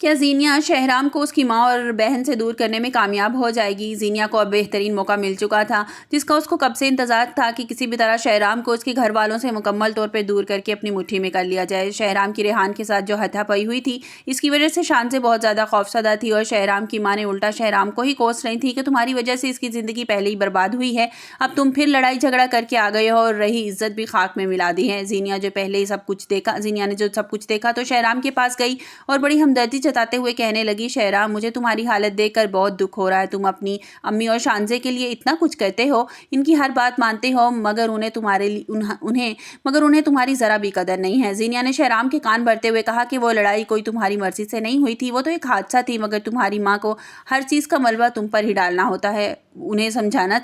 क्या ज़ीनिया शहराम को उसकी माँ और बहन से दूर करने में कामयाब हो जाएगी? ज़ीनिया को अब बेहतरीन मौका मिल चुका था, जिसका उसको कब से इंतज़ार था कि किसी भी तरह शहराम को उसके घर वालों से मुकम्मल तौर पे दूर करके अपनी मुट्ठी में कर लिया जाए। शहराम की रेहान के साथ जो हाथापाई हुई थी, इसकी वजह से शान से बहुत ज़्यादा खौफज़दा थी और शहराम की माँ ने उल्टा शहराम को ही कोस रही थी कि तुम्हारी वजह से इसकी ज़िंदगी पहले ही बर्बाद हुई है, अब तुम फिर लड़ाई झगड़ा करके आ गए हो और रही इज्जत भी खाक में मिला दी है। ज़ीनिया ने जो सब कुछ देखा तो शहराम के पास गई और बड़ी हमदर्दी जताते हुए कहने लगी, शहराम, मुझे तुम्हारी हालत देखकर बहुत दुख हो रहा है। तुम अपनी अम्मी और शानजे के लिए इतना कुछ करते हो, इनकी हर बात मानते हो, मगर उन्हें तुम्हारी जरा भी कदर नहीं है। ज़ीनिया ने शहराम के कान भरते हुए कहा कि वो लड़ाई कोई तुम्हारी मर्जी से नहीं हुई थी, वो तो एक हादसा थी, मगर तुम्हारी माँ को हर चीज़ का मलबा तुम पर ही डालना होता है। उन्हें समझना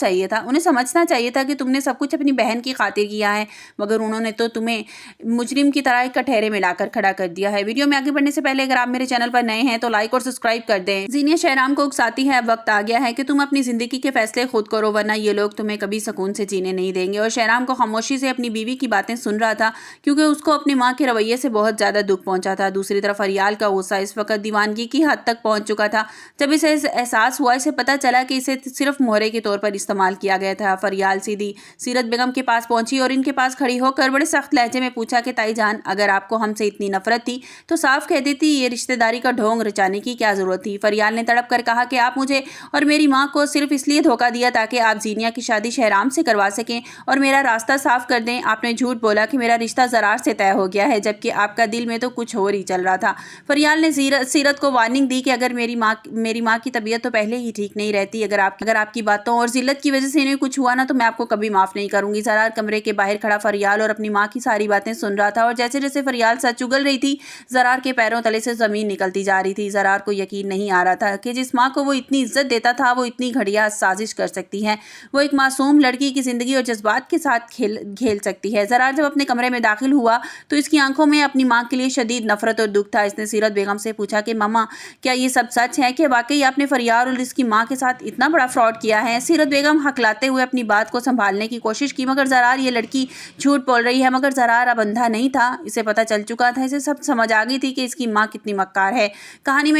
चाहिए था कि तुमने सब कुछ अपनी बहन की खातिर किया है, मगर उन्होंने तो तुम्हें मुजरिम की तरह एक कटहरे में लाकर खड़ा कर दिया है। वीडियो में आगे बढ़ने से पहले अगर आप मेरे चैनल पर नए हैं तो लाइक और सब्सक्राइब कर दें। ज़ीनिया शहराम को उकसाती है, अब वक्त आ गया है कि तुम अपनी जिंदगी के फैसले खुद करो, वरना ये लोग तुम्हें कभी सुकून से जीने नहीं देंगे। और शहराम को खामोशी से अपनी बीवी की बातें सुन रहा था, क्योंकि उसको अपनी माँ के रवैये से बहुत ज्यादा दुख पहुंचा था। दूसरी तरफ फरियाल का गुस्सा इस वक्त दीवानगी की हद तक पहुंच चुका था। जब इसे एहसास हुआ, इसे पता चला कि इसे सिर्फ मोहरे के तौर पर इस्तेमाल किया गया था। फरियाल सीधी सीरत बेगम के पास पहुंची और इनके पास खड़ी होकर बड़े सख्त लहजे में पूछा कि ताई जान, अगर आपको हमसे इतनी नफरत थी तो साफ कह देती, ये रिश्तेदारी का ढोंग रचाने की क्या जरूरत थी। फरियाल ने तड़प कर कहा कि आप मुझे और मेरी माँ को सिर्फ इसलिए धोखा दिया ताकि आप ज़ीनिया की शादी शहराम से करवा सकें और मेरा रास्ता साफ कर दें। आपने झूठ बोला कि मेरा रिश्ता ज़रार से तय हो गया है, जबकि आपका दिल में तो कुछ और ही चल रहा था। फरियाल ने सीरत को वार्निंग दी कि अगर मेरी माँ की तबीयत तो पहले ही ठीक नहीं रहती, अगर आपकी बातों और जिल्लत की वजह से इन्हें कुछ हुआ ना तो मैं आपको कभी माफ़ नहीं करूंगी। ज़रार कमरे के बाहर खड़ा फरियाल और अपनी माँ की सारी बातें सुन रहा था और जैसे जैसे फरियाल सच उगल रही थी, ज़रार के पैरों तले से ज़मीन निकलती जा रही थी। ज़रार को यकीन नहीं आ रहा था कि जिस माँ को वो इतनी इज्जत देता था, वो इतनी घटिया साजिश कर सकती है। वो एक मासूम लड़की की ज़िंदगी और जज्बात के साथ खेल सकती है। ज़रार जब अपने कमरे में दाखिल हुआ तो इसकी आंखों में अपनी माँ के लिए शदीद नफरत और दुख था। इसने सीरत बेगम से पूछा कि मामा, क्या ये सब सच है कि वाकई आपने फरियाल और इसकी माँ के साथ इतना बड़ा फ्रॉड किया है? सीरत बेगम हकलाते हुए अपनी बात को संभालने की कोशिश की, मगर ज़रार ये लड़की झूठ बोल रही है। मगर ज़रार अब अंधा नहीं था, इसे पता चल चुका था, इसे सब समझ आ गई थी कि इसकी माँ कितनी मक्कार है। कहानी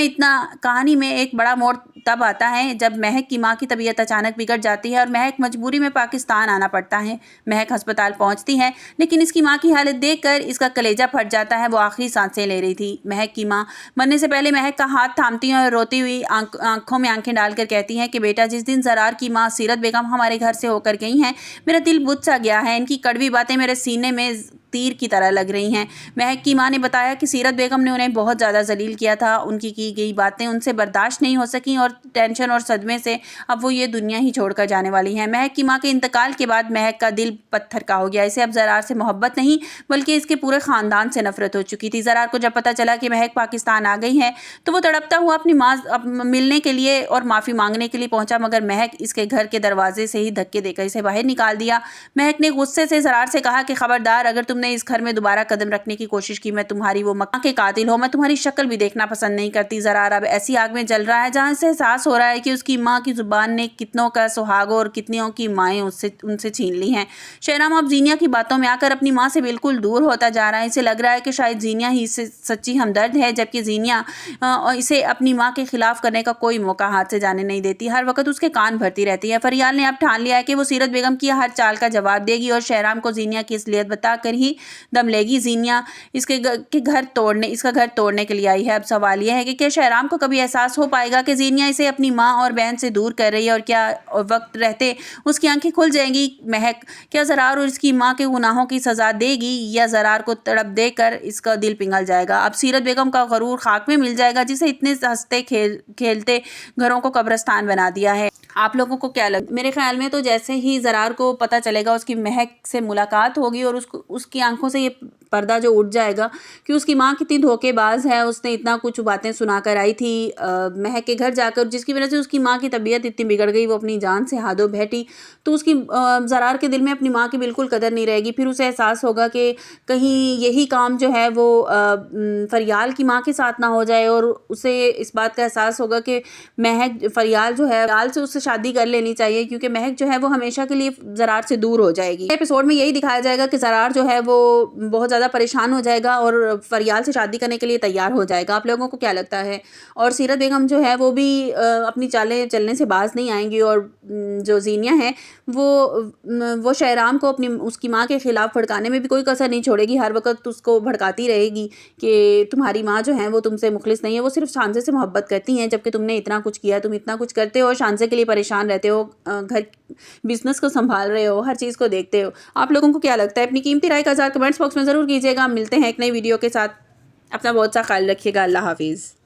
में एक बड़ा मोड़ तब आता है जब महक की माँ की तबीयत अचानक बिगड़ जाती है और महक मजबूरी में पाकिस्तान आना पड़ता है। महक अस्पताल पहुंचती है, लेकिन इसकी माँ की हालत देखकर इसका कलेजा फट जाता है। वो आखिरी सांसें ले रही थी। महक की माँ मरने से पहले महक का हाथ थामती है और रोती हुई आंखों में आंखें डालकर कहती हैं कि बेटा, जिस दिन ज़रार की माँ सीरत बेगम हमारे घर से होकर गई हैं, मेरा दिल बुझ सा गया है। इनकी कड़वी बातें मेरे सीने में तीर की तरह लग रही हैं। महक की माँ ने बताया कि सीरत बेगम ने उन्हें बहुत ज़्यादा जलील किया था। उनकी की गई बातें उनसे बर्दाश्त नहीं हो सकी और टेंशन और सदमे से अब वो ये दुनिया ही छोड़कर जाने वाली हैं। महक की माँ के इंतकाल के बाद महक का दिल पत्थर का हो गया। इसे अब ज़रार से मोहब्बत नहीं बल्कि इसके पूरे ख़ानदान से नफरत हो चुकी थी। ज़रार को जब पता चला कि महक पाकिस्तान आ गई है तो वो तड़पता हुआ अपनी माँ मिलने के लिए और माफ़ी मांगने के लिए पहुंचा, मगर महक इसके घर के दरवाजे से ही धक्के देकर इसे बाहर निकाल दिया। महक ने गुस्से से ज़रार से कहा कि खबरदार, अगर तुमने इस घर में दोबारा कदम रखने की कोशिश की, मैं तुम्हारी वो माँ के कातिल हो, मैं तुम्हारी शक्ल भी देखना पसंद नहीं करती। ज़रार अब ऐसी आग में जल रहा है जहां से एहसास हो रहा है कि उसकी माँ की जुबान ने कितनों का सुहाग और कितनों की माएँ उनसे छीन ली हैं। शहराम अब ज़ीनिया की बातों में आकर अपनी माँ से बिल्कुल दूर होता जा रहा है। इसे लग रहा है कि शायद ज़ीनिया ही इससे सच्ची हमदर्द है, जबकि ज़ीनिया इसे अपनी माँ के खिलाफ करने का कोई मौका हाथ से जाने नहीं देती। हर वक्त उसके कान भरती रहती है। फरियाल ने अब ठान लिया है कि वो सीरत बेगम की हर चाल का जवाब देगी और शहराम को ज़ीनिया की असलियत बताकर ही दम लेगी। ज़ीनिया इसका घर तोड़ने के लिए आई है। अब सवाल यह है कि क्या शहराम को कभी एहसास हो पाएगा कि ज़ीनिया इसे अपनी माँ और बहन से दूर कर रही है और क्या वक्त रहते उसकी आंखें खुल जाएंगी? महक क्या ज़रार और इसकी माँ के गुनाहों की सज़ा देगी या ज़रार को तड़प देकर इसका दिल पिघल जाएगा? अब सीरत बेगम का गरूर खाक में मिल जाएगा, जिसे इतने हंसते खेलते घरों को कब्रिस्तान बना दिया है। आप लोगों को क्या लग? मेरे ख्याल में तो जैसे ही ज़रार को पता चलेगा, उसकी महक से मुलाकात होगी और उसकी आंखों से ये पर्दा जो उठ जाएगा कि उसकी माँ कितनी धोखेबाज है, उसने इतना कुछ बातें सुनाकर आई थी महक के घर जाकर, जिसकी वजह से उसकी माँ की तबीयत इतनी बिगड़ गई, वो अपनी जान से हाथों बैठी। तो उसकी ज़रार के दिल में अपनी माँ की बिल्कुल कदर नहीं रहेगी। फिर उसे एहसास होगा कि कहीं यही काम जो है वो फरियाल की माँ के साथ ना हो जाए और उसे इस बात का एहसास होगा कि महक फरियाल जो है फरियाल से उससे शादी कर लेनी चाहिए, क्योंकि महक जो है वो हमेशा के लिए ज़रार से दूर हो जाएगी। एपिसोड में यही दिखाया जाएगा कि ज़रार जो है वो बहुत ज़्यादा परेशान हो जाएगा और फरियाल से शादी करने के लिए तैयार हो जाएगा। आप लोगों को क्या लगता है? और सीरत बेगम जो है वो भी अपनी चालें चलने से बाज़ नहीं आएँगी और जो ज़ीनिया है वो शहराम को अपनी उसकी माँ के ख़िलाफ़ भड़काने में भी कोई कसर नहीं छोड़ेगी। हर वक़्त उसको भड़काती रहेगी कि तुम्हारी माँ जो है वो तुमसे मुख़लिस नहीं है, वो सिर्फ़ शांसे से मोहब्बत करती हैं, जबकि तुमने इतना कुछ किया, तुम इतना कुछ करते हो और शांसे के लिए परेशान रहते हो, घर बिज़नेस को संभाल रहे हो, हर चीज़ को देखते हो। आप लोगों को क्या लगता है? अपनी कीमती राय का इज़हार कमेंट्स बॉक्स में ज़रूर कीजिएगा। मिलते हैं एक नई वीडियो के साथ। अपना बहुत सा ख़्याल रखिएगा। अल्लाह हाफ़िज़।